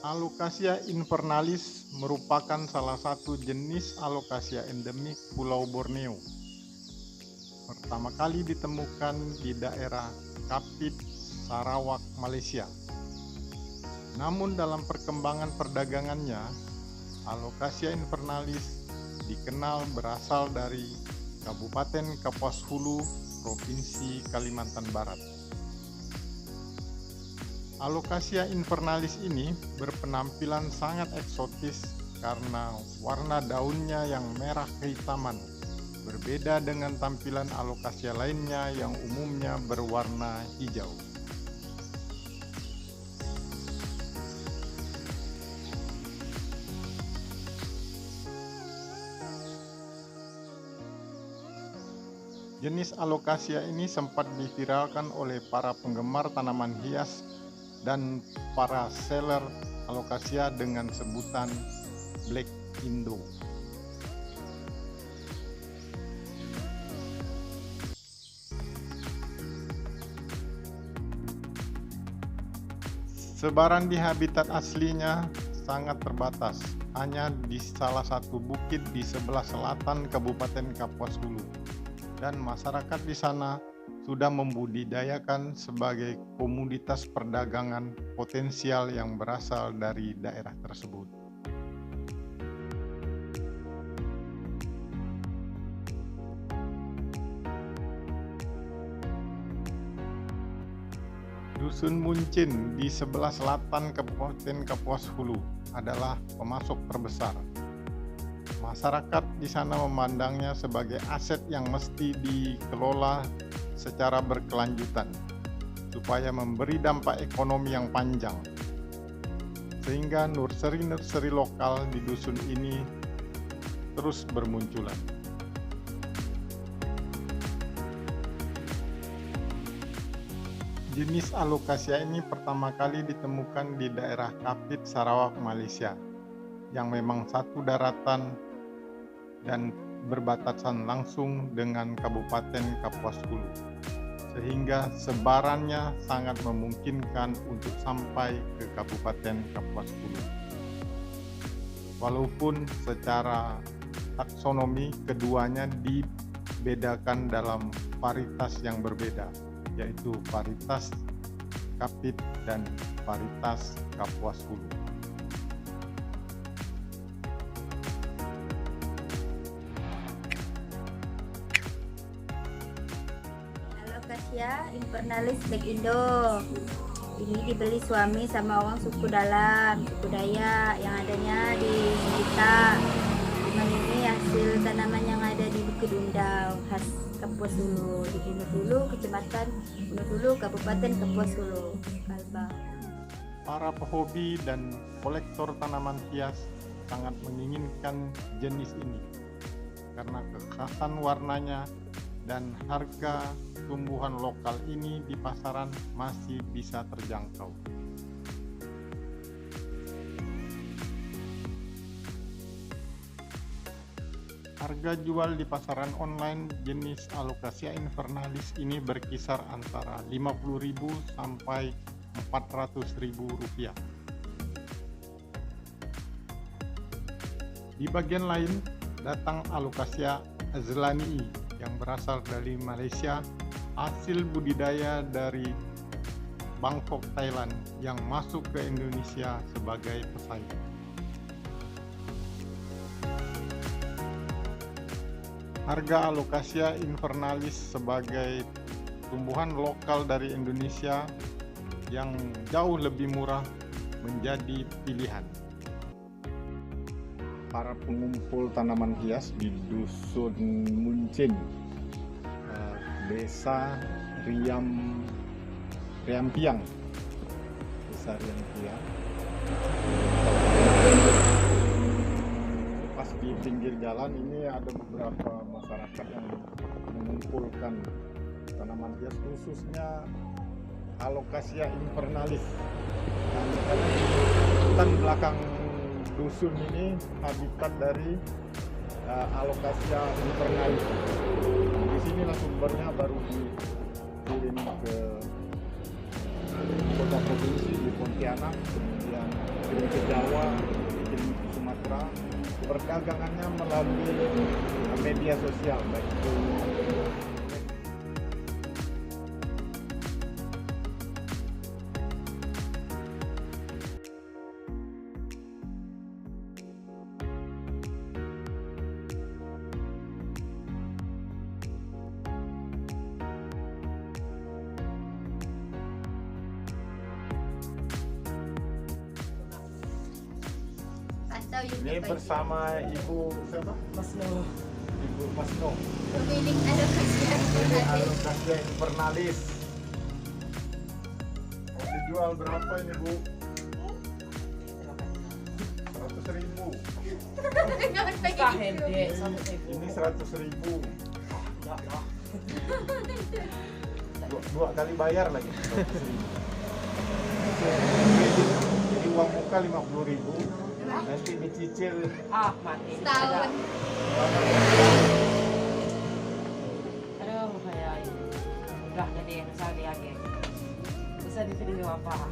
Alocasia invernalis merupakan salah satu jenis alocasia endemik Pulau Borneo. Pertama kali ditemukan di daerah Kapit, Sarawak, Malaysia. Namun dalam perkembangan perdagangannya, Alocasia invernalis dikenal berasal dari Kabupaten Kapuas Hulu, Provinsi Kalimantan Barat. Alocasia invernalis ini berpenampilan sangat eksotis karena warna daunnya yang merah kehitaman, berbeda dengan tampilan alocasia lainnya yang umumnya berwarna hijau. Jenis alocasia ini sempat diviralkan oleh para penggemar tanaman hias dan para seller alocasia dengan sebutan Black Indo. Sebaran di habitat aslinya sangat terbatas, hanya di salah satu bukit di sebelah selatan Kabupaten Kapuas Hulu, dan masyarakat di sana sudah membudidayakan sebagai komoditas perdagangan potensial yang berasal dari daerah tersebut. Dusun Muncin di sebelah selatan Kabupaten Kapuas Hulu adalah pemasok terbesar. Masyarakat di sana memandangnya sebagai aset yang mesti dikelola secara berkelanjutan supaya memberi dampak ekonomi yang panjang, sehingga nursery lokal di dusun ini terus bermunculan. Jenis alocasia ini pertama kali ditemukan di daerah Kapit, Sarawak, Malaysia, yang memang satu daratan dan berbatasan langsung dengan Kabupaten Kapuas Hulu, sehingga sebarannya sangat memungkinkan untuk sampai ke Kabupaten Kapuas Hulu. Walaupun secara taksonomi keduanya dibedakan dalam varietas yang berbeda, yaitu varietas Kapit dan varietas Kapuas Hulu. Alocasia invernalis Black Indo. Ini dibeli suami sama orang suku dalam, suku Dayak yang adanya di sekitar. Ini hasil tanaman yang ada di Bukit Undau, khas Kapuas Hulu, di Gunung Hulu, Kecamatan Gunung Hulu, Kabupaten Kapuas Hulu, Kalbang. Para pehobi dan kolektor tanaman hias sangat menginginkan jenis ini karena kekhasan warnanya dan harga tumbuhan lokal ini di pasaran masih bisa terjangkau. Harga jual di pasaran online jenis Alocasia invernalis ini berkisar antara Rp50.000 sampai Rp400.000. Di bagian lain datang Alocasia azlanii yang berasal dari Malaysia, hasil budidaya dari Bangkok, Thailand, yang masuk ke Indonesia sebagai pesaing. Harga Alocasia invernalis sebagai tumbuhan lokal dari Indonesia yang jauh lebih murah menjadi pilihan. Para pengumpul tanaman hias di Dusun Muncin, Desa Riampiang, Desa Riampiang. Pas di pinggir jalan ini ada beberapa masyarakat yang mengumpulkan tanaman hias, khususnya Alocasia invernalis. Dan hutan belakang dusun ini habitat dari Alocasia invernalis. Di sinilah sumbernya baru dikirim ke kota provinsi di Pontianak, kemudian dikirim ke Jawa, dikirim ke Sumatera. Perdagangannya melalui media sosial, baik itu Atau ini bersama Ibu siapa? Masno. Ibu Masno. pemilik alokasia Ini alokasia invernalis. Mau dijual berapa ini Bu? 100.000. Ini 100.000. Enggak lah. Dua kali bayar lagi 100.000. Jadi uang muka 50.000. Nanti dicicil Mati. setahun. Aduh, kayak ini. Udah jadi sabi aja. Bisa diterima apa?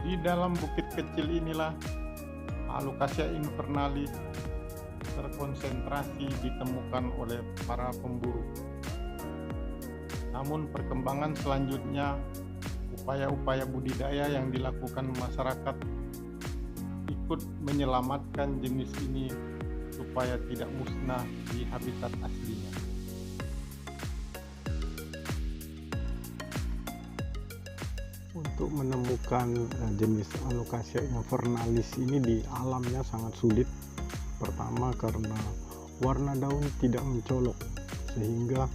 di dalam bukit kecil inilah Alocasia invernalis terkonsentrasi ditemukan oleh para pemburu. Namun perkembangan selanjutnya, upaya-upaya budidaya yang dilakukan masyarakat ikut menyelamatkan jenis ini supaya tidak musnah di habitat aslinya. Untuk menemukan jenis Alocasia invernalis ini di alamnya sangat sulit. Pertama karena warna daun tidak mencolok sehingga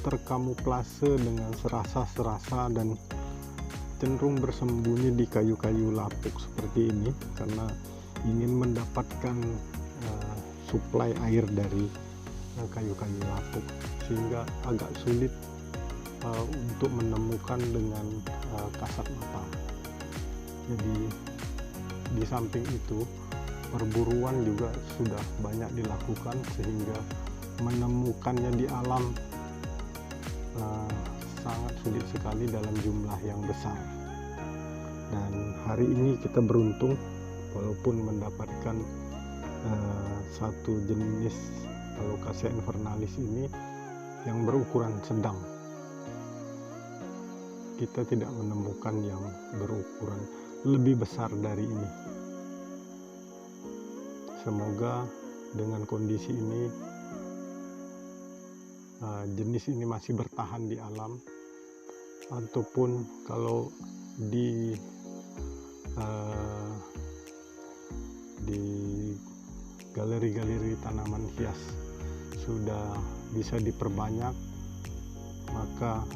terkamuflase dengan serasa-serasa dan cenderung bersembunyi di kayu-kayu lapuk seperti ini karena ingin mendapatkan suplai air dari kayu-kayu lapuk, sehingga agak sulit untuk menemukan dengan kasat mata. Jadi di samping itu perburuan juga sudah banyak dilakukan sehingga menemukannya di alam sangat sulit sekali dalam jumlah yang besar. Dan hari ini kita beruntung walaupun mendapatkan satu jenis Alocasia invernalis ini yang berukuran sedang. Kita tidak menemukan yang berukuran lebih besar dari ini. Semoga dengan kondisi ini jenis ini masih bertahan di alam, ataupun kalau di galeri-galeri tanaman hias sudah bisa diperbanyak, maka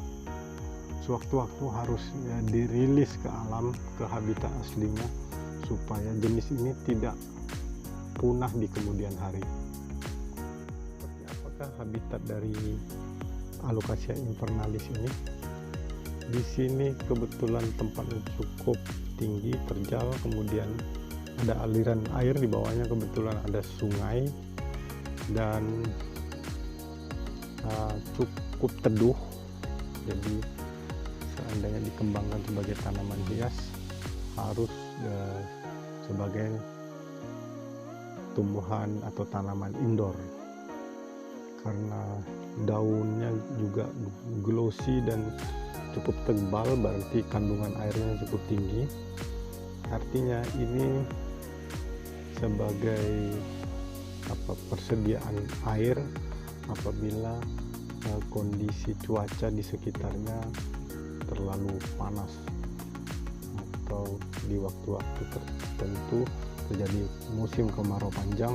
sewaktu-waktu harus dirilis ke alam, ke habitat aslinya supaya jenis ini tidak punah di kemudian hari. Seperti apakah habitat dari Alocasia invernalis ini? Di sini kebetulan tempatnya cukup tinggi, terjal, kemudian ada aliran air di bawahnya, kebetulan ada sungai dan cukup teduh. Jadi seandainya dikembangkan sebagai tanaman hias harus sebagai tumbuhan atau tanaman indoor karena daunnya juga glossy dan cukup tebal, berarti kandungan airnya cukup tinggi. Artinya ini sebagai persediaan air apabila kondisi cuaca di sekitarnya terlalu panas atau di waktu-waktu tertentu terjadi musim kemarau panjang,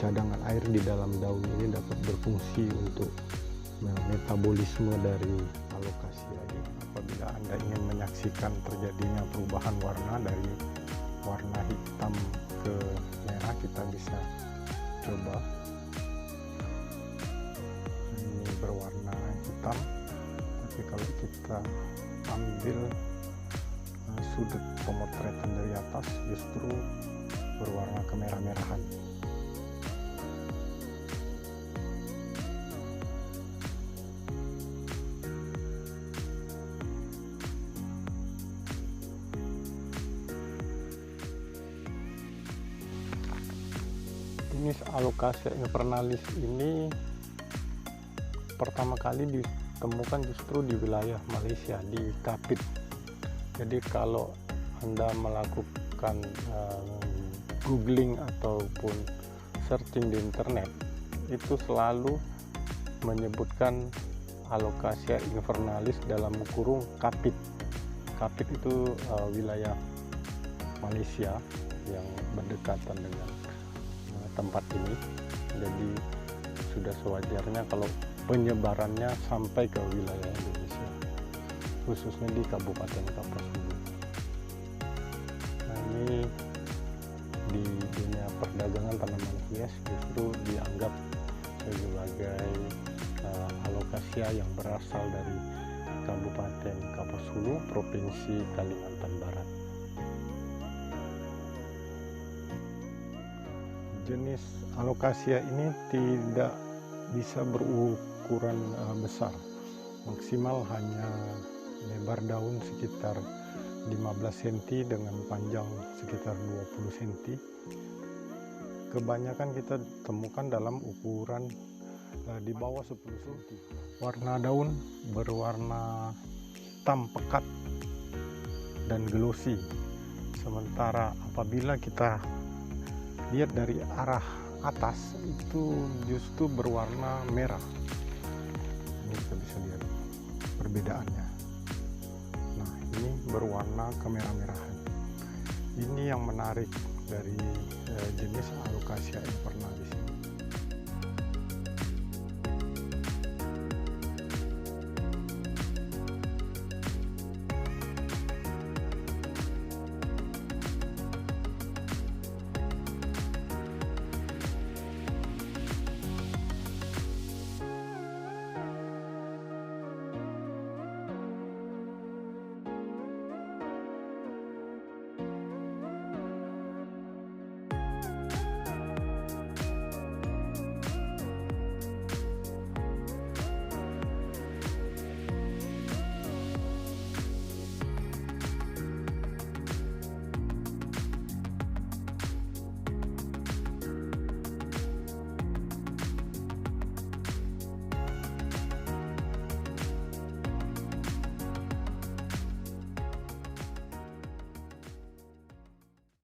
cadangan air di dalam daun ini dapat berfungsi untuk metabolisme dari alocasia ini. Apabila Anda ingin menyaksikan terjadinya perubahan warna dari warna hitam ke merah, kita bisa coba. Ini berwarna hitam, tapi kalau kita ambil sudut pemotretan dari atas justru berwarna kemerah-merahan. Jenis Alocasia invernalis ini pertama kali ditemukan justru di wilayah Malaysia, di Kapit. Jadi kalau Anda melakukan googling ataupun searching di internet, itu selalu menyebutkan Alocasia invernalis dalam kurung Kapit. Kapit itu wilayah Malaysia yang berdekatan dengan tempat ini. Jadi sudah sewajarnya kalau penyebarannya sampai ke wilayah Indonesia, khususnya di Kabupaten Kapuas Hulu. Nah, ini di dunia perdagangan tanaman hias justru dianggap sebagai Alocasia yang berasal dari Kabupaten Kapuas Hulu, Provinsi Kalimantan Barat. Jenis Alocasia ini tidak bisa berukuran besar, maksimal hanya lebar daun sekitar 15 cm dengan panjang sekitar 20 cm. Kebanyakan kita temukan dalam ukuran di bawah 10 cm. Warna daun berwarna hitam pekat dan glossy, sementara apabila kita lihat dari arah atas itu justru berwarna merah. Ini kita bisa lihat perbedaannya. Nah, ini berwarna kemerah-merahan. Ini yang menarik dari jenis Alocasia invernalis ini.